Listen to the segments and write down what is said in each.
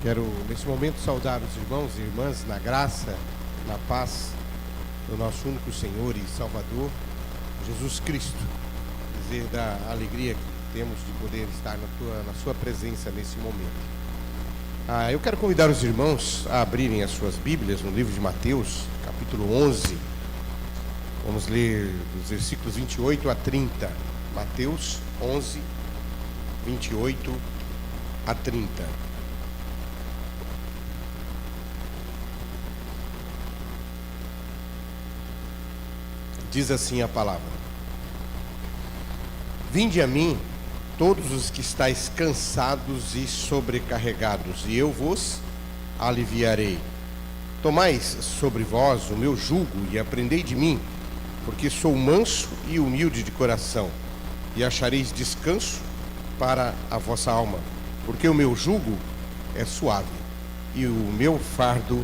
Quero, nesse momento, saudar os irmãos e irmãs na graça, na paz do nosso único Senhor e Salvador, Jesus Cristo. Dizer da alegria que temos de poder estar na sua presença nesse momento. Eu quero convidar os irmãos a abrirem as suas Bíblias no livro de Mateus, capítulo 11. Vamos ler dos versículos 28 a 30. Mateus 11, 28 a 30. Diz assim a palavra: Vinde a mim, todos os que estáis cansados e sobrecarregados, e eu vos aliviarei. Tomai sobre vós o meu jugo e aprendei de mim, porque sou manso e humilde de coração, e achareis descanso para a vossa alma, porque o meu jugo é suave e o meu fardo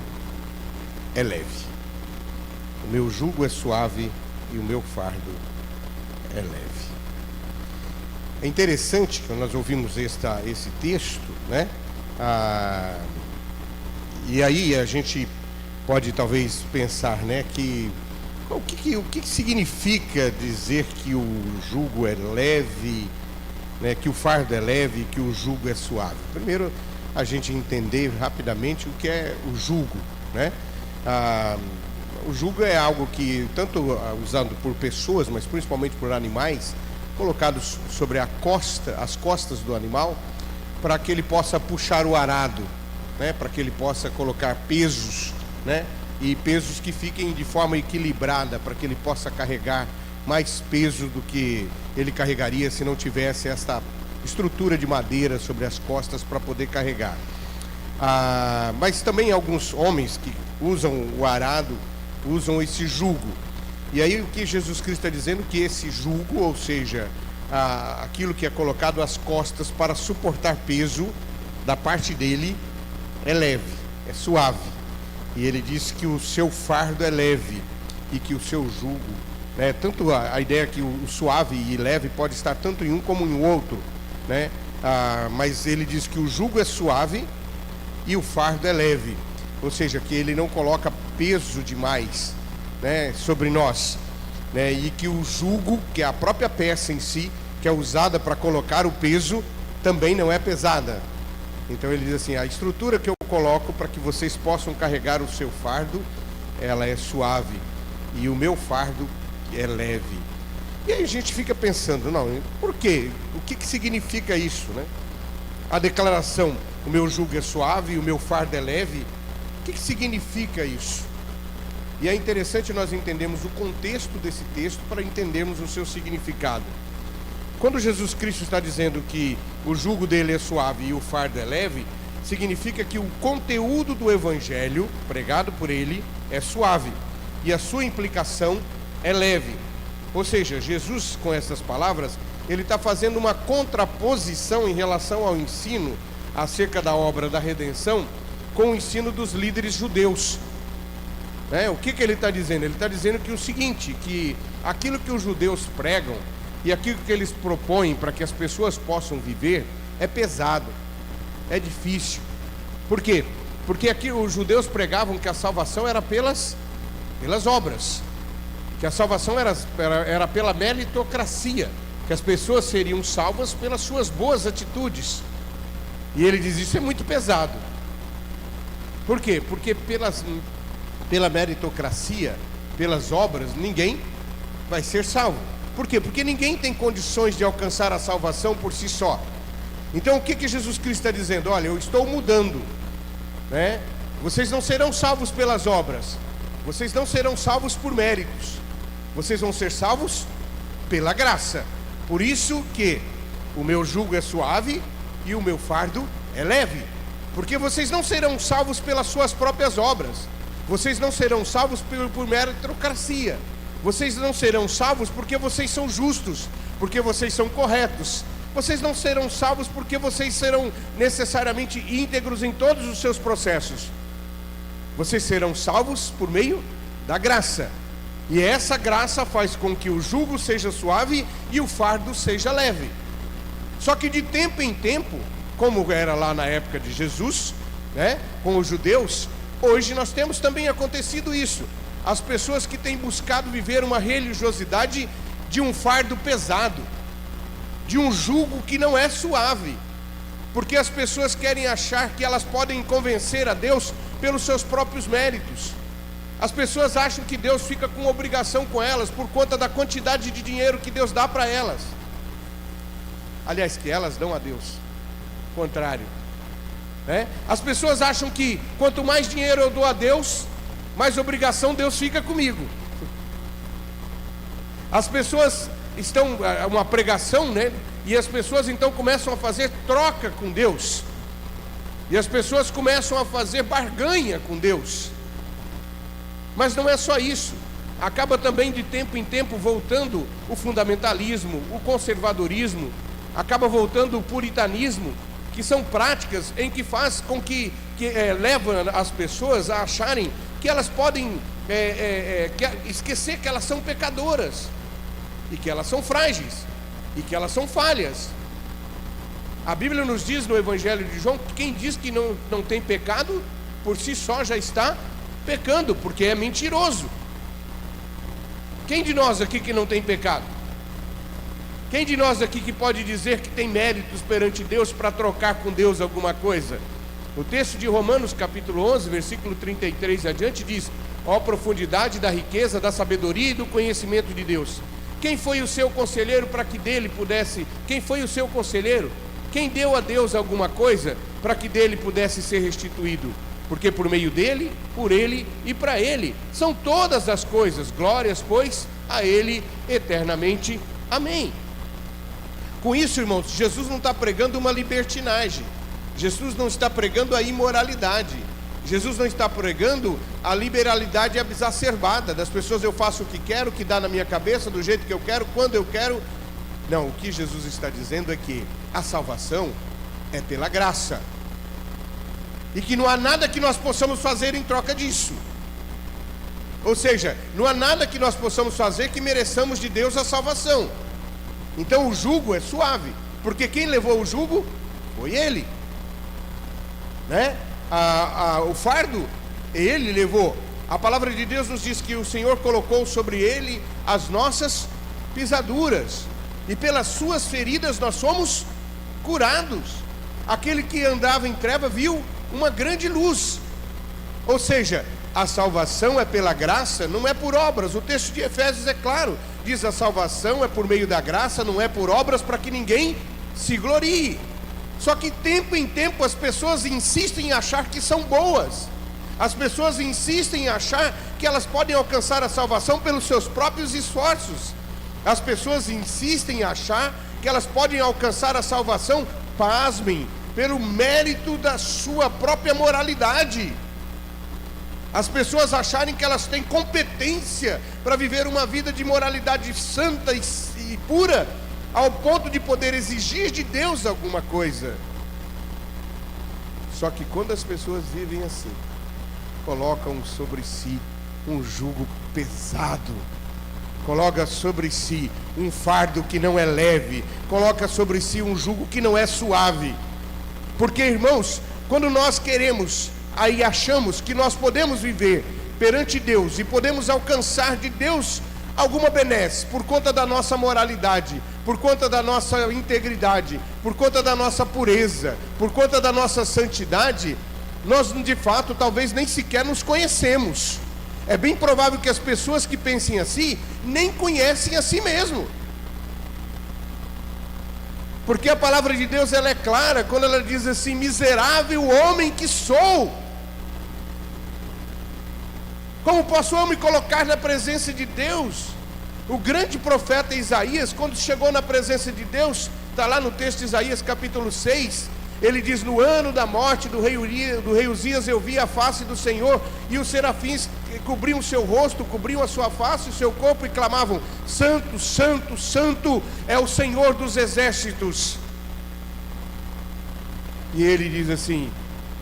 é leve. O meu jugo é suave e o meu fardo é leve. É interessante que nós ouvimos esse texto, né? E aí a gente pode talvez pensar, né, que o que significa dizer que o jugo é leve, né, que o fardo é leve e que o jugo é suave? Primeiro, a gente entender rapidamente o que é o jugo, né? O jugo é algo que, tanto usado por pessoas, mas principalmente por animais, colocados sobre as costas do animal, para que ele possa puxar o arado, né? Para que ele possa colocar pesos, né? E pesos que fiquem de forma equilibrada, para que ele possa carregar mais peso do que ele carregaria se não tivesse esta estrutura de madeira sobre as costas para poder carregar. Mas também alguns homens que usam o arado usam esse jugo. E aí o que Jesus Cristo está dizendo? Que esse jugo, ou seja, aquilo que é colocado às costas para suportar peso da parte dele, é leve, é suave. E ele diz que o seu fardo é leve e que o seu jugo, né, tanto a ideia que o suave e leve pode estar tanto em um como em outro, né? Mas ele diz que o jugo é suave e o fardo é leve. Ou seja, que ele não coloca peso demais, né, sobre nós, né, e que o jugo, que é a própria peça em si, que é usada para colocar o peso, também não é pesada. Então ele diz assim: a estrutura que eu coloco para que vocês possam carregar o seu fardo, ela é suave, e o meu fardo é leve. E aí a gente fica pensando, não, por quê? O que significa isso, né? A declaração, o meu jugo é suave e o meu fardo é leve, o que significa isso? E é interessante nós entendermos o contexto desse texto para entendermos o seu significado. Quando Jesus Cristo está dizendo que o jugo dele é suave e o fardo é leve, significa que o conteúdo do evangelho pregado por ele é suave e a sua implicação é leve. Ou seja, Jesus, com essas palavras, ele está fazendo uma contraposição em relação ao ensino acerca da obra da redenção com o ensino dos líderes judeus. O que ele está dizendo? Ele está dizendo que o seguinte, que aquilo que os judeus pregam e aquilo que eles propõem para que as pessoas possam viver é pesado, é difícil. Por quê? Porque aqui os judeus pregavam que a salvação era pelas obras, que a salvação era pela meritocracia, que as pessoas seriam salvas pelas suas boas atitudes. E ele diz: isso é muito pesado. Por quê? Porque pela meritocracia, pelas obras, ninguém vai ser salvo. Por quê? Porque ninguém tem condições de alcançar a salvação por si só. Então o que Jesus Cristo está dizendo? Olha, eu estou mudando, né? Vocês não serão salvos pelas obras, vocês não serão salvos por méritos, vocês vão ser salvos pela graça. Por isso que o meu jugo é suave e o meu fardo é leve. Porque vocês não serão salvos pelas suas próprias obras, vocês não serão salvos por meritocracia, vocês não serão salvos porque vocês são justos, porque vocês são corretos, vocês não serão salvos porque vocês serão necessariamente íntegros em todos os seus processos. Vocês serão salvos por meio da graça, e essa graça faz com que o jugo seja suave e o fardo seja leve. Só que de tempo em tempo, como era lá na época de Jesus, né, com os judeus, hoje nós temos também acontecido isso. As pessoas que têm buscado viver uma religiosidade de um fardo pesado, de um jugo que não é suave, porque as pessoas querem achar que elas podem convencer a Deus pelos seus próprios méritos. As pessoas acham que Deus fica com obrigação com elas por conta da quantidade de dinheiro que Deus dá para elas. Aliás, que elas dão a Deus. Contrário, né? As pessoas acham que quanto mais dinheiro eu dou a Deus, mais obrigação Deus fica comigo. As pessoas estão, uma pregação, né? E as pessoas então começam a fazer troca com Deus. E as pessoas começam a fazer barganha com Deus. Mas não é só isso. Acaba também de tempo em tempo voltando o fundamentalismo, o conservadorismo, acaba voltando o puritanismo, que são práticas em que faz com que levam as pessoas a acharem que elas podem esquecer que elas são pecadoras, e que elas são frágeis, e que elas são falhas. A Bíblia nos diz no Evangelho de João que quem diz que não tem pecado, por si só já está pecando, porque é mentiroso. Quem de nós aqui que não tem pecado? Quem de nós aqui que pode dizer que tem méritos perante Deus para trocar com Deus alguma coisa? O texto de Romanos capítulo 11, versículo 33 adiante diz: ó profundidade da riqueza, da sabedoria e do conhecimento de Deus. Quem foi o seu conselheiro para que dele pudesse... Quem foi o seu conselheiro? Quem deu a Deus alguma coisa para que dele pudesse ser restituído? Porque por meio dele, por ele e para ele são todas as coisas. Glórias, pois, a ele eternamente. Amém. Com isso, irmãos, Jesus não está pregando uma libertinagem. Jesus não está pregando a imoralidade. Jesus não está pregando a liberalidade exacerbada das pessoas. Eu faço o que quero, o que dá na minha cabeça, do jeito que eu quero, quando eu quero. Não, o que Jesus está dizendo é que a salvação é pela graça, e que não há nada que nós possamos fazer em troca disso. Ou seja, não há nada que nós possamos fazer que mereçamos de Deus a salvação. Então o jugo é suave, porque quem levou o jugo foi Ele, né? O fardo Ele levou. A palavra de Deus nos diz que o Senhor colocou sobre Ele as nossas pisaduras, e pelas suas feridas nós somos curados. Aquele que andava em treva viu uma grande luz. Ou seja, a salvação é pela graça, não é por obras. O texto de Efésios é claro, diz: a salvação é por meio da graça, não é por obras, para que ninguém se glorie. Só que tempo em tempo as pessoas insistem em achar que são boas. As pessoas insistem em achar que elas podem alcançar a salvação pelos seus próprios esforços. As pessoas insistem em achar que elas podem alcançar a salvação, pasmem, pelo mérito da sua própria moralidade. As pessoas acharem que elas têm competência para viver uma vida de moralidade santa e pura, ao ponto de poder exigir de Deus alguma coisa. Só que quando as pessoas vivem assim, colocam sobre si um jugo pesado, coloca sobre si um fardo que não é leve, coloca sobre si um jugo que não é suave. Porque, irmãos, quando nós queremos, aí achamos que nós podemos viver perante Deus e podemos alcançar de Deus alguma benesse por conta da nossa moralidade, por conta da nossa integridade, por conta da nossa pureza, por conta da nossa santidade, nós de fato talvez nem sequer nos conhecemos. É bem provável que as pessoas que pensem assim nem conhecem a si mesmo. Porque a palavra de Deus ela é clara quando ela diz assim: miserável homem que sou, como posso eu me colocar na presença de Deus? O grande profeta Isaías, quando chegou na presença de Deus, está lá no texto de Isaías capítulo 6, ele diz: no ano da morte do rei Uzias eu vi a face do Senhor, e os serafins cobriam o seu rosto, cobriam a sua face e o seu corpo, e clamavam: santo, santo, santo é o Senhor dos exércitos. E ele diz assim: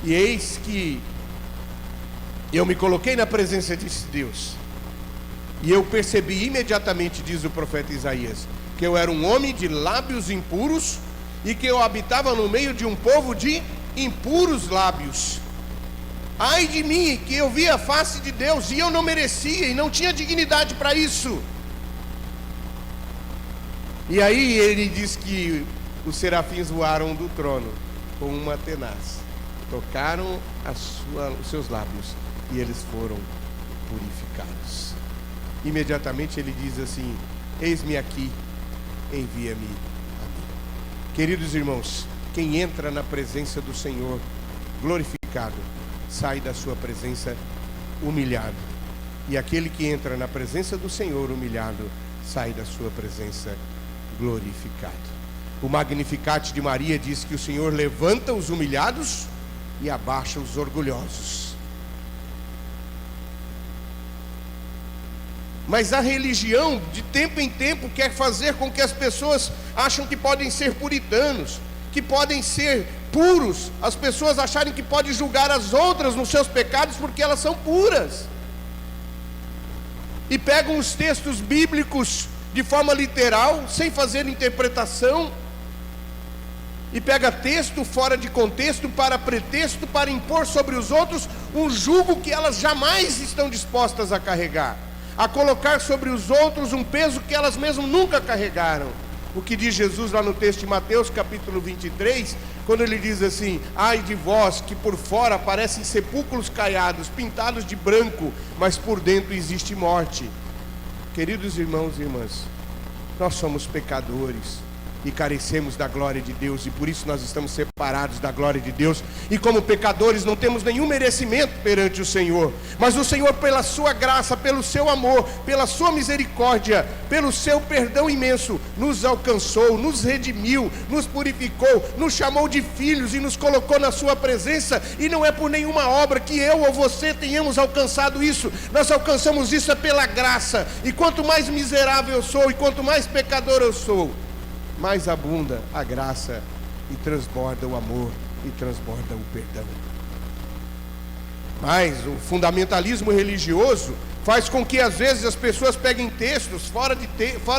e eis que eu me coloquei na presença desse Deus, e eu percebi imediatamente, diz o profeta Isaías, que eu era um homem de lábios impuros, e que eu habitava no meio de um povo de impuros lábios. Ai de mim, que eu vi a face de Deus e eu não merecia e não tinha dignidade para isso. E aí ele diz que os serafins voaram do trono com uma tenaz, tocaram os seus lábios e eles foram purificados. Imediatamente ele diz assim: eis-me aqui, envia-me a mim. Queridos irmãos, quem entra na presença do Senhor glorificado, sai da sua presença humilhado. E aquele que entra na presença do Senhor humilhado, sai da sua presença glorificado. O Magnificat de Maria diz que o Senhor levanta os humilhados e abaixa os orgulhosos. Mas a religião, de tempo em tempo, quer fazer com que as pessoas acham que podem ser puritanos, que podem ser puros, as pessoas acharem que podem julgar as outras nos seus pecados porque elas são puras. E pegam os textos bíblicos de forma literal, sem fazer interpretação, e pega texto fora de contexto para pretexto, para impor sobre os outros um jugo que elas jamais estão dispostas a carregar, a colocar sobre os outros um peso que elas mesmas nunca carregaram. O que diz Jesus lá no texto de Mateus capítulo 23, quando ele diz assim: ai de vós que por fora parecem sepulcros caiados, pintados de branco, mas por dentro existe morte. Queridos irmãos e irmãs, nós somos pecadores e carecemos da glória de Deus, e por isso nós estamos separados da glória de Deus, e como pecadores não temos nenhum merecimento perante o Senhor, mas o Senhor, pela sua graça, pelo seu amor, pela sua misericórdia, pelo seu perdão imenso, nos alcançou, nos redimiu, nos purificou, nos chamou de filhos e nos colocou na sua presença. E não é por nenhuma obra que eu ou você tenhamos alcançado isso, nós alcançamos isso pela graça. E quanto mais miserável eu sou, e quanto mais pecador eu sou, mais abunda a graça e transborda o amor e transborda o perdão. Mas o fundamentalismo religioso faz com que às vezes as pessoas peguem textos fora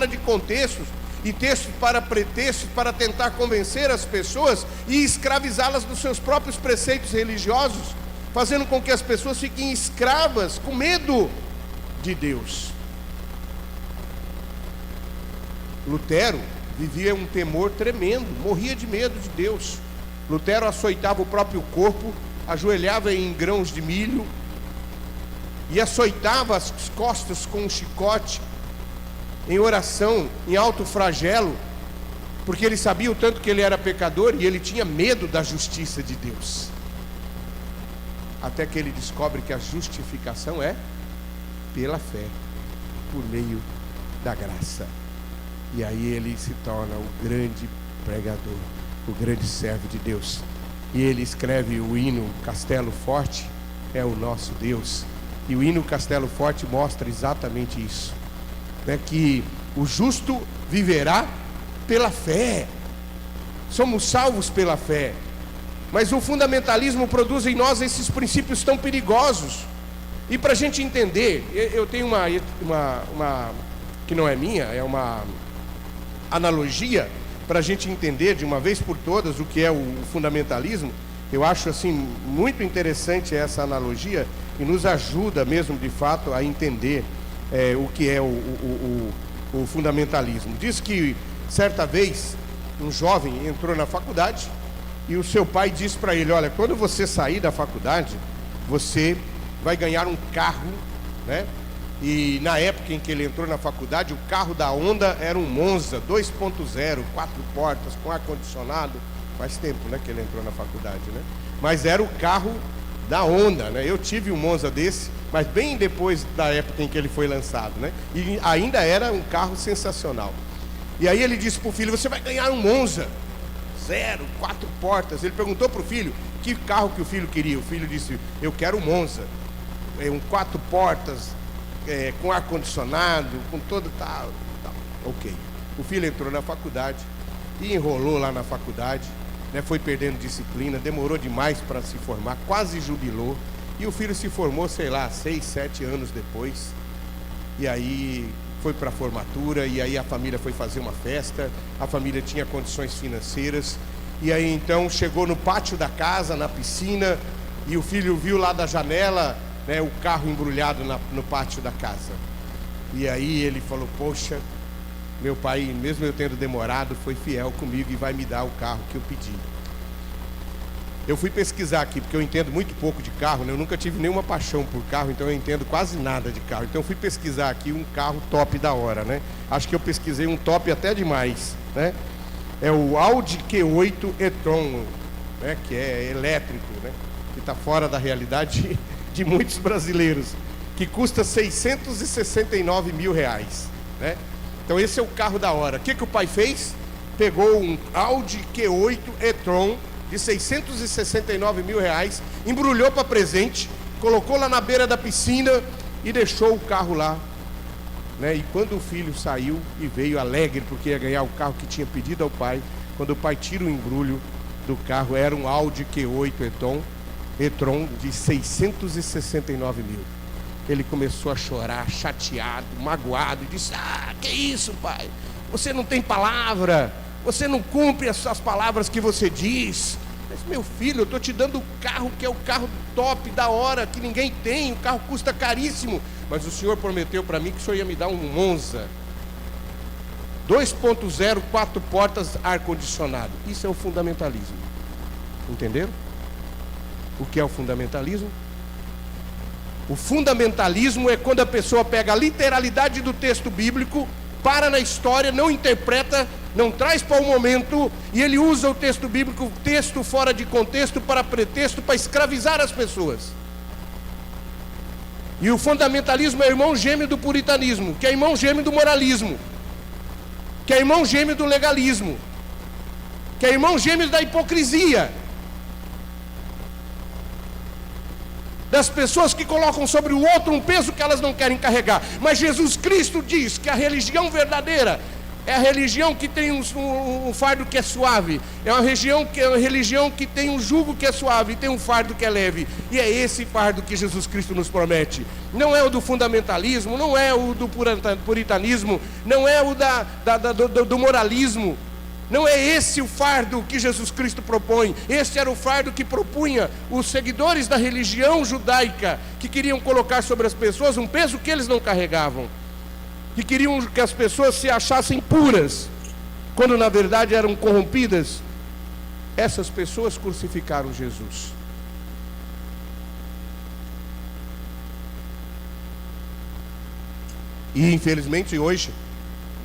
de contextos e textos para pretextos, para tentar convencer as pessoas e escravizá-las dos seus próprios preceitos religiosos, fazendo com que as pessoas fiquem escravas com medo de Deus. Lutero vivia um temor tremendo, morria de medo de Deus. Lutero açoitava o próprio corpo, ajoelhava em grãos de milho e açoitava as costas com um chicote, em oração, em alto flagelo, porque ele sabia o tanto que ele era pecador e ele tinha medo da justiça de Deus. Até que ele descobre que a justificação é pela fé, por meio da graça. E aí ele se torna o grande pregador, o grande servo de Deus. E ele escreve o hino Castelo Forte é o nosso Deus. E o hino Castelo Forte mostra exatamente isso, né? Que o justo viverá pela fé. Somos salvos pela fé. Mas o fundamentalismo produz em nós esses princípios tão perigosos. E para a gente entender, eu tenho uma que não é minha, é uma analogia para a gente entender de uma vez por todas o que é o fundamentalismo. Eu acho assim muito interessante essa analogia e nos ajuda mesmo de fato a entender o que é o fundamentalismo. Diz que certa vez um jovem entrou na faculdade e o seu pai disse para ele: olha, quando você sair da faculdade, você vai ganhar um carro, né? E na época em que ele entrou na faculdade, o carro da Honda era um Monza 2.0, 4 portas, com ar-condicionado. Faz tempo, né, que ele entrou na faculdade, né? Mas era o carro da Honda, né? Eu tive um Monza desse, mas bem depois da época em que ele foi lançado, né? E ainda era um carro sensacional. E aí ele disse para o filho: você vai ganhar um Monza 0, 4 portas. Ele perguntou para o filho que carro que o filho queria. O filho disse: eu quero um Monza, um 4 portas, com ar-condicionado, com todo tal. Ok. O filho entrou na faculdade e enrolou lá na faculdade, né? Foi perdendo disciplina, demorou demais para se formar, quase jubilou. E o filho se formou, sei lá, 6, 7 anos depois. E aí foi para a formatura, e aí a família foi fazer uma festa, a família tinha condições financeiras. E aí então chegou no pátio da casa, na piscina, E o filho viu lá da janela, né, o carro embrulhado no pátio da casa. E aí ele falou: poxa, meu pai, mesmo eu tendo demorado, foi fiel comigo e vai me dar o carro que eu pedi. Eu fui pesquisar aqui, porque eu entendo muito pouco de carro, né? Eu nunca tive nenhuma paixão por carro, então eu entendo quase nada de carro. Então eu fui pesquisar aqui um carro top da hora, né? Acho que eu pesquisei um top até demais, né? É o Audi Q8 e-tron, né? Que é elétrico, né? Que está fora da realidade de muitos brasileiros, que custa R$669 mil, né? Então esse é o carro da hora. O que o pai fez? Pegou um Audi Q8 e-tron de R$669 mil, embrulhou para presente, colocou lá na beira da piscina e deixou o carro lá, né? E quando o filho saiu e veio alegre porque ia ganhar o carro que tinha pedido ao pai, quando o pai tira o embrulho do carro, era um Audi Q8 e-tron de R$669 mil. Ele começou a chorar, chateado, magoado, e disse: ah, que isso, pai? Você não tem palavra, você não cumpre as palavras que você diz. Mas, meu filho, eu estou te dando o carro que é o carro top, da hora, que ninguém tem, o carro custa caríssimo. Mas o senhor prometeu para mim que o senhor ia me dar um Monza 2.0, 4 portas, ar-condicionado. Isso é o fundamentalismo. Entenderam? O que é o fundamentalismo? O fundamentalismo é quando a pessoa pega a literalidade do texto bíblico, para na história, não interpreta, não traz para o momento, e ele usa o texto bíblico, texto fora de contexto, para pretexto, para escravizar as pessoas. E o fundamentalismo é irmão gêmeo do puritanismo, que é irmão gêmeo do moralismo, que é irmão gêmeo do legalismo, que é irmão gêmeo da hipocrisia, das pessoas que colocam sobre o outro um peso que elas não querem carregar. Mas Jesus Cristo diz que a religião verdadeira é a religião que tem um fardo que é suave, é uma religião que tem um jugo que é suave e tem um fardo que é leve. E é esse fardo que Jesus Cristo nos promete. Não é o do fundamentalismo, não é o do puritanismo, não é o do moralismo. Não é esse o fardo que Jesus Cristo propõe. Esse era o fardo que propunha os seguidores da religião judaica, que queriam colocar sobre as pessoas um peso que eles não carregavam, que queriam que as pessoas se achassem puras, quando na verdade eram corrompidas. Essas pessoas crucificaram Jesus. E infelizmente hoje,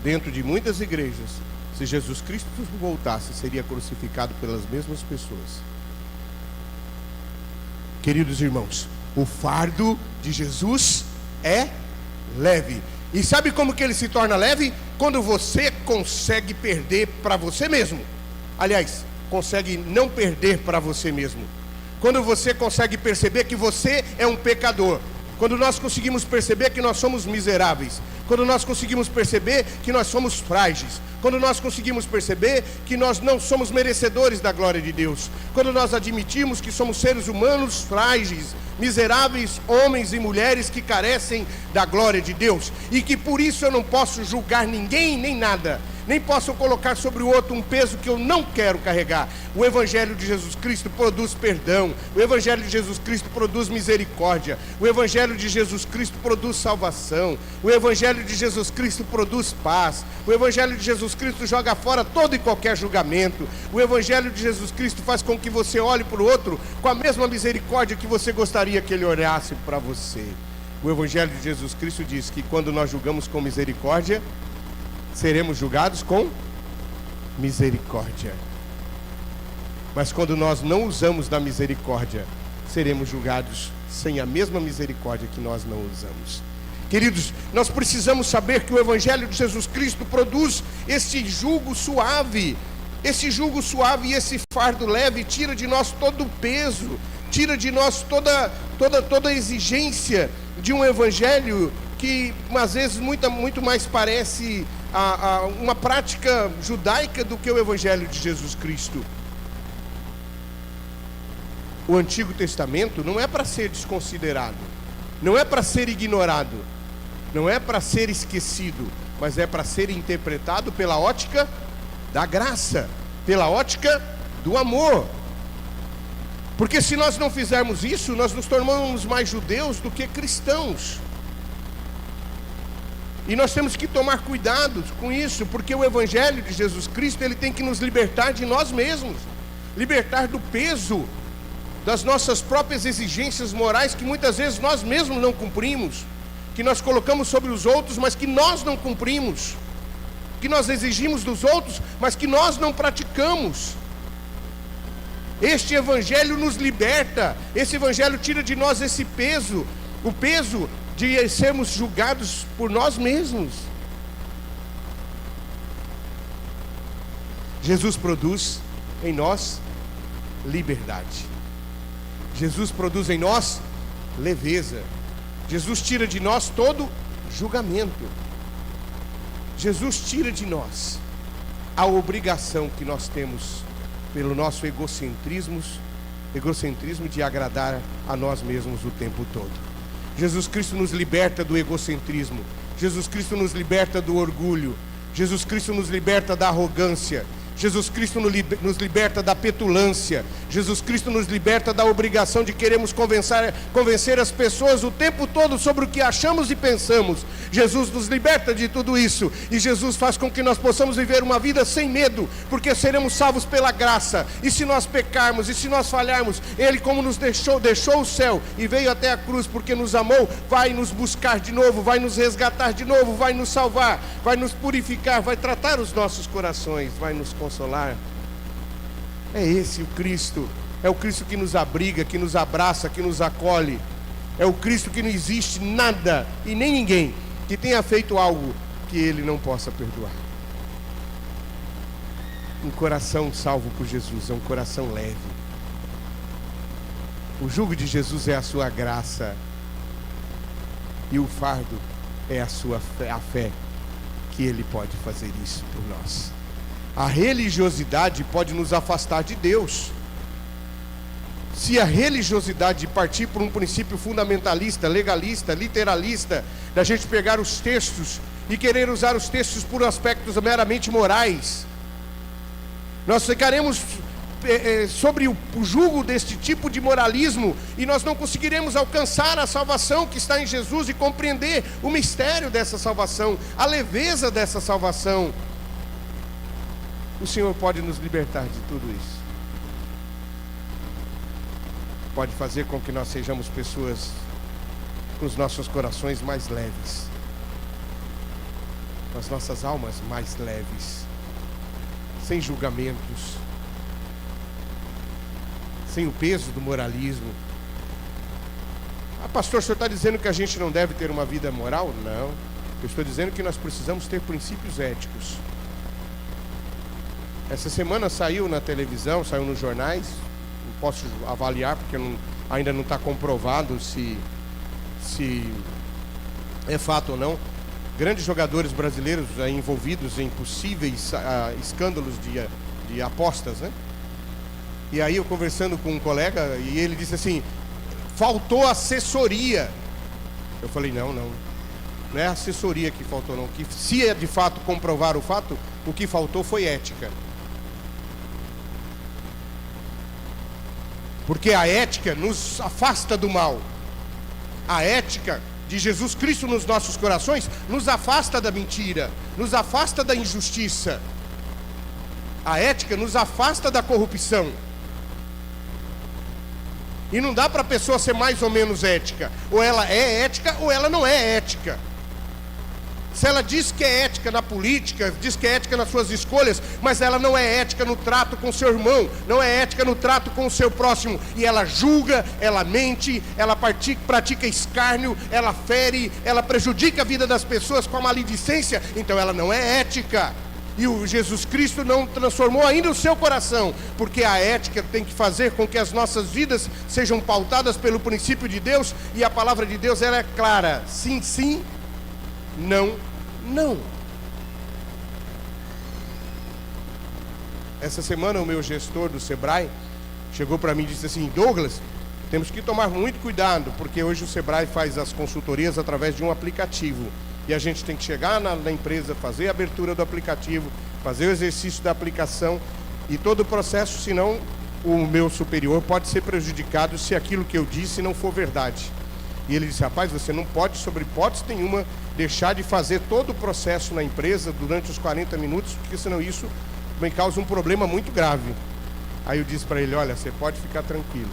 dentro de muitas igrejas, se Jesus Cristo voltasse, seria crucificado pelas mesmas pessoas. Queridos irmãos, o fardo de Jesus é leve. E sabe como que ele se torna leve? Quando você consegue perder para você mesmo. Aliás, consegue não perder para você mesmo. Quando você consegue perceber que você é um pecador. Quando nós conseguimos perceber que nós somos miseráveis. Quando nós conseguimos perceber que nós somos frágeis. Quando nós conseguimos perceber que nós não somos merecedores da glória de Deus. Quando nós admitimos que somos seres humanos frágeis, miseráveis, homens e mulheres que carecem da glória de Deus. E que por isso eu não posso julgar ninguém nem nada. Nem posso colocar sobre o outro um peso que eu não quero carregar. O Evangelho de Jesus Cristo produz perdão. O Evangelho de Jesus Cristo produz misericórdia. O Evangelho de Jesus Cristo produz salvação. O Evangelho de Jesus Cristo produz paz. O Evangelho de Jesus Cristo joga fora todo e qualquer julgamento. O Evangelho de Jesus Cristo faz com que você olhe para o outro com a mesma misericórdia que você gostaria que ele olhasse para você. O Evangelho de Jesus Cristo diz que quando nós julgamos com misericórdia, seremos julgados com misericórdia. Mas quando nós não usamos da misericórdia, seremos julgados sem a mesma misericórdia que nós não usamos. Queridos, nós precisamos saber que o Evangelho de Jesus Cristo produz esse jugo suave. Esse jugo suave e esse fardo leve tira de nós todo o peso, tira de nós toda a exigência de um Evangelho que às vezes muito mais parece uma prática judaica do que o Evangelho de Jesus Cristo. O Antigo Testamento não é para ser desconsiderado, não é para ser ignorado, não é para ser esquecido, mas é para ser interpretado pela ótica da graça, pela ótica do amor. Porque se nós não fizermos isso, nós nos tornamos mais judeus do que cristãos. E nós temos que tomar cuidado com isso, porque o Evangelho de Jesus Cristo, ele tem que nos libertar de nós mesmos, libertar do peso das nossas próprias exigências morais, que muitas vezes nós mesmos não cumprimos, que nós colocamos sobre os outros, mas que nós não cumprimos, que nós exigimos dos outros, mas que nós não praticamos. Este Evangelho nos liberta, esse Evangelho tira de nós esse peso, o peso de sermos julgados por nós mesmos. Jesus produz em nós liberdade. Jesus produz em nós leveza. Jesus tira de nós todo julgamento. Jesus tira de nós a obrigação que nós temos pelo nosso egocentrismo de agradar a nós mesmos o tempo todo. Jesus Cristo nos liberta do egocentrismo. Jesus Cristo nos liberta do orgulho. Jesus Cristo nos liberta da arrogância. Jesus Cristo nos liberta da petulância. Jesus Cristo nos liberta da obrigação de queremos convencer as pessoas o tempo todo sobre o que achamos e pensamos. Jesus nos liberta de tudo isso. E Jesus faz com que nós possamos viver uma vida sem medo, porque seremos salvos pela graça. E se nós pecarmos, e se nós falharmos, Ele, como nos deixou o céu e veio até a cruz porque nos amou, vai nos buscar de novo, vai nos resgatar de novo, vai nos salvar, vai nos purificar, vai tratar os nossos corações, vai nos consolar. É esse o Cristo. É o Cristo que nos abriga, que nos abraça, que nos acolhe. É o Cristo que não existe nada e nem ninguém que tenha feito algo que Ele não possa perdoar. Um coração salvo por Jesus é um coração leve. O jugo de Jesus é a sua graça, e o fardo é a fé que Ele pode fazer isso por nós. A religiosidade pode nos afastar de Deus. Se a religiosidade partir por um princípio fundamentalista, legalista, literalista, da gente pegar os textos e querer usar os textos por aspectos meramente morais, nós ficaremos sobre o jugo deste tipo de moralismo, e nós não conseguiremos alcançar a salvação que está em Jesus e compreender o mistério dessa salvação, a leveza dessa salvação. O Senhor pode nos libertar de tudo isso. Pode fazer com que nós sejamos pessoas com os nossos corações mais leves, com as nossas almas mais leves, sem julgamentos, sem o peso do moralismo. Pastor, o senhor está dizendo que a gente não deve ter uma vida moral? Não, eu estou dizendo que nós precisamos ter princípios éticos. Essa semana saiu na televisão, saiu nos jornais, não posso avaliar porque ainda não está comprovado se é fato ou não. Grandes jogadores brasileiros envolvidos em possíveis escândalos de apostas, né? E aí eu conversando com um colega, e ele disse assim: faltou assessoria. Eu falei, não é assessoria que faltou não, que se é de fato comprovar o fato, o que faltou foi ética. Porque a ética nos afasta do mal. A ética de Jesus Cristo nos nossos corações nos afasta da mentira, nos afasta da injustiça. A ética nos afasta da corrupção. E não dá para a pessoa ser mais ou menos ética. Ou ela é ética ou ela não é ética. Se ela diz que é ética na política, diz que é ética nas suas escolhas, mas ela não é ética no trato com seu irmão, não é ética no trato com o seu próximo, e ela julga, ela mente, ela pratica escárnio, ela fere, ela prejudica a vida das pessoas com a maledicência, então ela não é ética. E o Jesus Cristo não transformou ainda o seu coração, porque a ética tem que fazer com que as nossas vidas sejam pautadas pelo princípio de Deus, e a palavra de Deus ela é clara: sim, sim, não, não. Essa semana o meu gestor do Sebrae chegou para mim e disse assim: Douglas, temos que tomar muito cuidado, porque hoje o Sebrae faz as consultorias através de um aplicativo, e a gente tem que chegar na empresa, fazer a abertura do aplicativo, fazer o exercício da aplicação e todo o processo, senão o meu superior pode ser prejudicado se aquilo que eu disse não for verdade. E ele disse: rapaz, você não pode, sobre hipótese nenhuma, deixar de fazer todo o processo na empresa durante os 40 minutos, porque senão isso me causa um problema muito grave. Aí eu disse para ele: olha, você pode ficar tranquilo,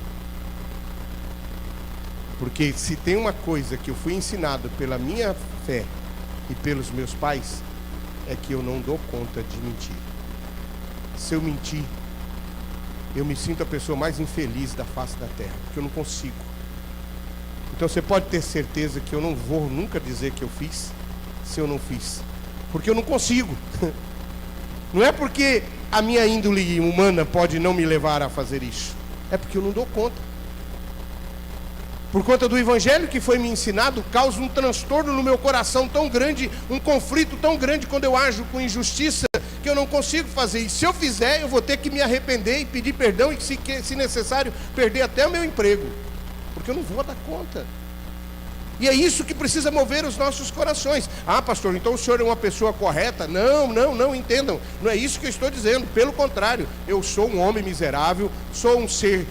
porque se tem uma coisa que eu fui ensinado pela minha fé e pelos meus pais, é que eu não dou conta de mentir. Se eu mentir, eu me sinto a pessoa mais infeliz da face da terra, porque eu não consigo. Então você pode ter certeza que eu não vou nunca dizer que eu fiz, se eu não fiz, porque eu não consigo. Não é porque a minha índole humana pode não me levar a fazer isso, é porque eu não dou conta. Por conta do evangelho que foi me ensinado, causa um transtorno no meu coração tão grande, um conflito tão grande quando eu ajo com injustiça, que eu não consigo fazer. E se eu fizer, eu vou ter que me arrepender e pedir perdão, e se necessário, perder até o meu emprego, porque eu não vou dar conta. E é isso que precisa mover os nossos corações. Ah, pastor, então o senhor é uma pessoa correta? Não, entendam. Não é isso que eu estou dizendo. Pelo contrário, eu sou um homem miserável, sou um ser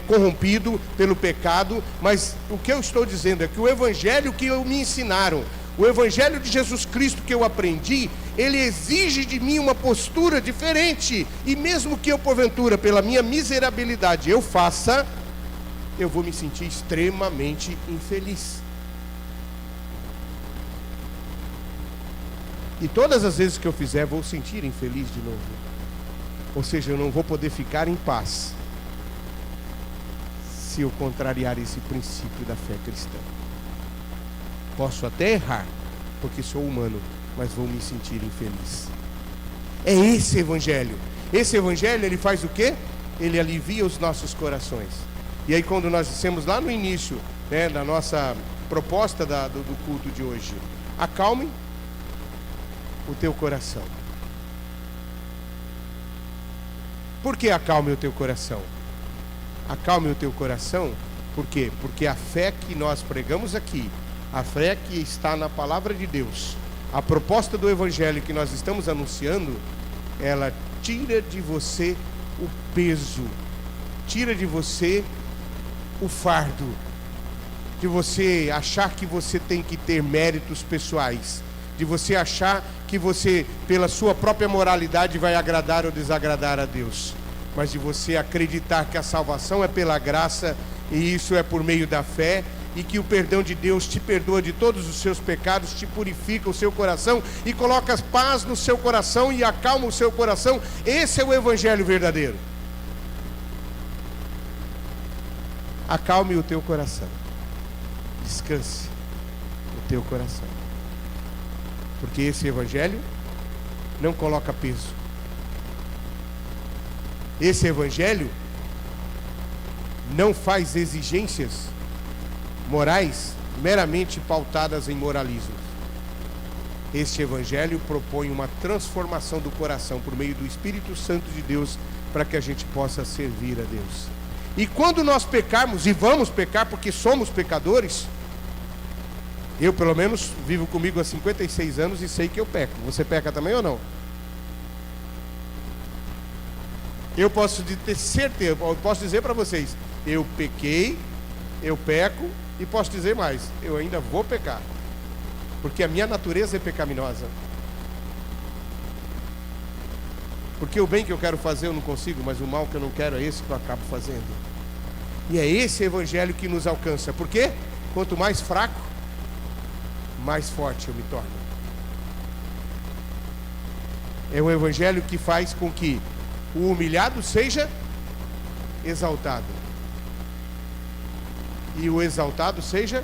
corrompido pelo pecado. Mas o que eu estou dizendo é que o evangelho que me ensinaram, o evangelho de Jesus Cristo que eu aprendi, ele exige de mim uma postura diferente. E mesmo que eu, porventura, pela minha miserabilidade, eu faça, eu vou me sentir extremamente infeliz. E todas as vezes que eu fizer, vou sentir infeliz de novo. Ou seja, eu não vou poder ficar em paz se eu contrariar esse princípio da fé cristã. Posso até errar, porque sou humano, mas vou me sentir infeliz. É esse evangelho. Esse evangelho, ele faz o quê? Ele alivia os nossos corações. E aí, quando nós dissemos lá no início, né, da nossa proposta do culto de hoje, acalme o teu coração. Por que acalme o teu coração? Acalme o teu coração, por quê? Porque a fé que nós pregamos aqui, a fé que está na palavra de Deus, a proposta do evangelho que nós estamos anunciando, ela tira de você o peso, tira de você o fardo, de você achar que você tem que ter méritos pessoais, de você achar que você, pela sua própria moralidade, vai agradar ou desagradar a Deus, mas de você acreditar que a salvação é pela graça, e isso é por meio da fé, e que o perdão de Deus te perdoa de todos os seus pecados, te purifica o seu coração, e coloca paz no seu coração, e acalma o seu coração. Esse é o evangelho verdadeiro. Acalme o teu coração, descanse o teu coração, porque esse evangelho não coloca peso. Esse evangelho não faz exigências morais meramente pautadas em moralismo. Este evangelho propõe uma transformação do coração por meio do Espírito Santo de Deus, para que a gente possa servir a Deus. E quando nós pecarmos, e vamos pecar porque somos pecadores, eu pelo menos vivo comigo há 56 anos e sei que eu peco. Você peca também ou não? Eu posso ter certeza, eu posso dizer para vocês, eu pequei, eu peco, e posso dizer mais, eu ainda vou pecar, porque a minha natureza é pecaminosa. Porque o bem que eu quero fazer eu não consigo, mas o mal que eu não quero é esse que eu acabo fazendo. E é esse evangelho que nos alcança. Por quê? Quanto mais fraco, mais forte eu me torno. É um evangelho que faz com que o humilhado seja exaltado, e o exaltado seja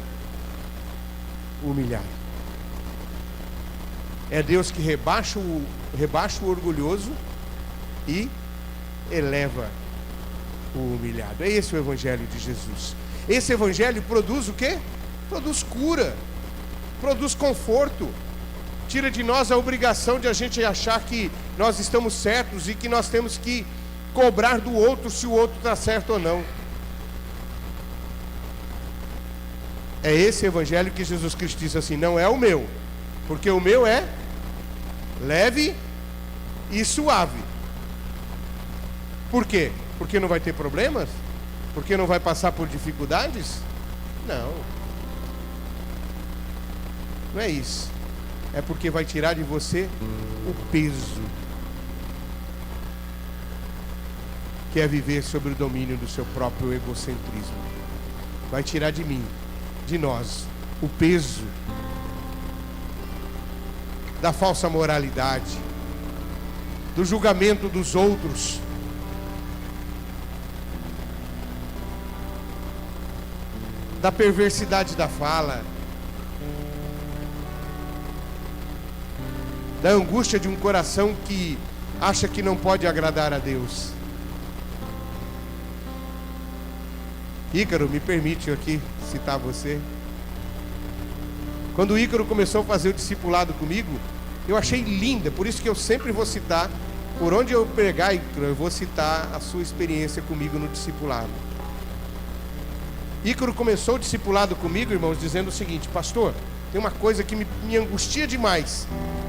humilhado. É Deus que rebaixa o orgulhoso e eleva o humilhado. É esse o evangelho de Jesus. Esse evangelho produz o quê? Produz cura, produz conforto, tira de nós a obrigação de a gente achar que nós estamos certos e que nós temos que cobrar do outro se o outro está certo ou não. É esse evangelho que Jesus Cristo disse assim: não é o meu, porque o meu é leve e suave. Por quê? Porque não vai ter problemas? Porque não vai passar por dificuldades? Não. Não é isso. É porque vai tirar de você o peso, que é viver sob o domínio do seu próprio egocentrismo. Vai tirar de mim, de nós, o peso da falsa moralidade, do julgamento dos outros, da perversidade da fala, da angústia de um coração que acha que não pode agradar a Deus. Ícaro, me permite aqui citar você. Quando o Ícaro começou a fazer o discipulado comigo, eu achei linda, por isso que eu sempre vou citar, por onde eu pregar, Ícaro, eu vou citar a sua experiência comigo no discipulado. Ícaro começou o discipulado comigo, irmãos, dizendo o seguinte: pastor, tem uma coisa que me angustia demais.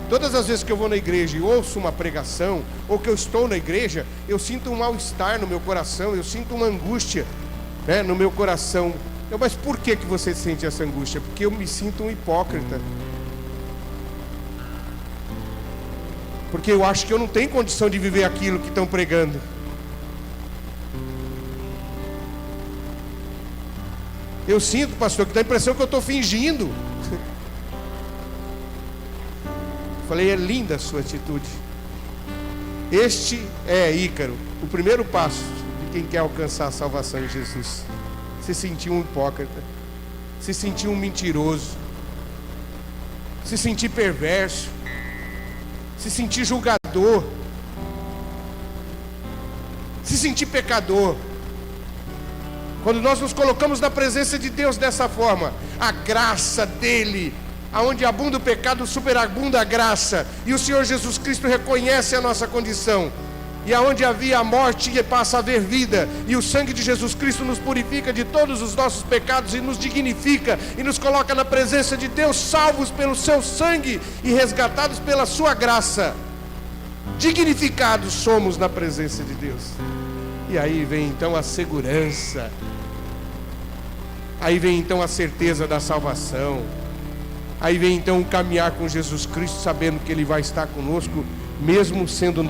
Todas as vezes que eu vou na igreja e ouço uma pregação, ou que eu estou na igreja, eu sinto um mal-estar no meu coração, eu sinto uma angústia, né, no meu coração. Mas por que você sente essa angústia? Porque eu me sinto um hipócrita. Porque eu acho que eu não tenho condição de viver aquilo que estão pregando. Eu sinto, pastor, que dá a impressão que eu estou fingindo. Falei, é linda a sua atitude. Este é, Ícaro, o primeiro passo de quem quer alcançar a salvação em Jesus. Se sentir um hipócrita, se sentir um mentiroso, se sentir perverso, se sentir julgador, se sentir pecador. Quando nós nos colocamos na presença de Deus dessa forma, a graça dele, aonde abunda o pecado, superabunda a graça, e o Senhor Jesus Cristo reconhece a nossa condição, e aonde havia a morte, passa a haver vida, e o sangue de Jesus Cristo nos purifica de todos os nossos pecados, e nos dignifica, e nos coloca na presença de Deus, salvos pelo seu sangue, e resgatados pela sua graça. Dignificados somos na presença de Deus. E aí vem então a segurança, aí vem então a certeza da salvação, aí vem então o caminhar com Jesus Cristo, sabendo que Ele vai estar conosco, mesmo sendo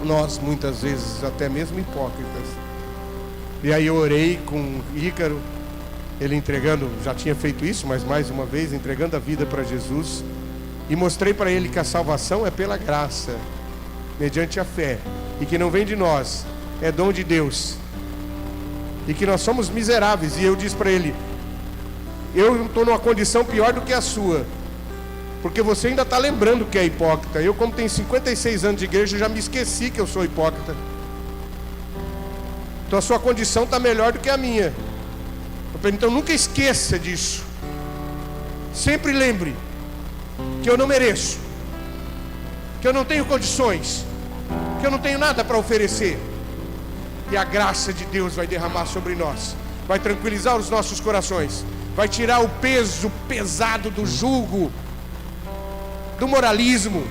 nós muitas vezes até mesmo hipócritas. E aí eu orei com Ícaro, ele entregando, já tinha feito isso, mas mais uma vez, entregando a vida para Jesus, e mostrei para ele que a salvação é pela graça, mediante a fé, e que não vem de nós, é dom de Deus, e que nós somos miseráveis. E eu disse para ele: eu estou numa condição pior do que a sua, porque você ainda está lembrando que é hipócrita. Eu, como tenho 56 anos de igreja, já me esqueci que eu sou hipócrita. Então a sua condição está melhor do que a minha. Então nunca esqueça disso. Sempre lembre que eu não mereço, que eu não tenho condições, que eu não tenho nada para oferecer. E a graça de Deus vai derramar sobre nós, vai tranquilizar os nossos corações, vai tirar o peso pesado do julgo, do moralismo,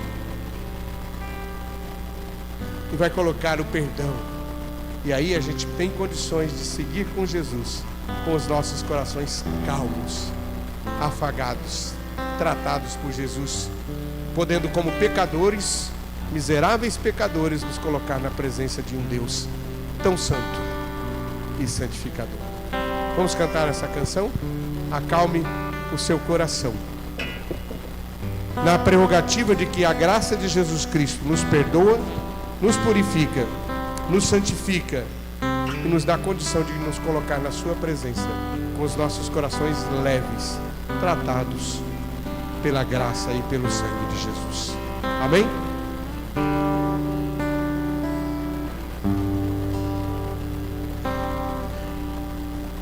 e vai colocar o perdão. E aí a gente tem condições de seguir com Jesus, com os nossos corações calmos, afagados, tratados por Jesus, podendo, como pecadores, miseráveis pecadores, nos colocar na presença de um Deus tão santo e santificador. Vamos cantar essa canção? Acalme o seu coração, na prerrogativa de que a graça de Jesus Cristo nos perdoa, nos purifica, nos santifica e nos dá a condição de nos colocar na sua presença com os nossos corações leves, tratados pela graça e pelo sangue de Jesus. Amém?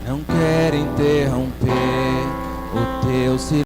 Não quero interromper o teu silêncio.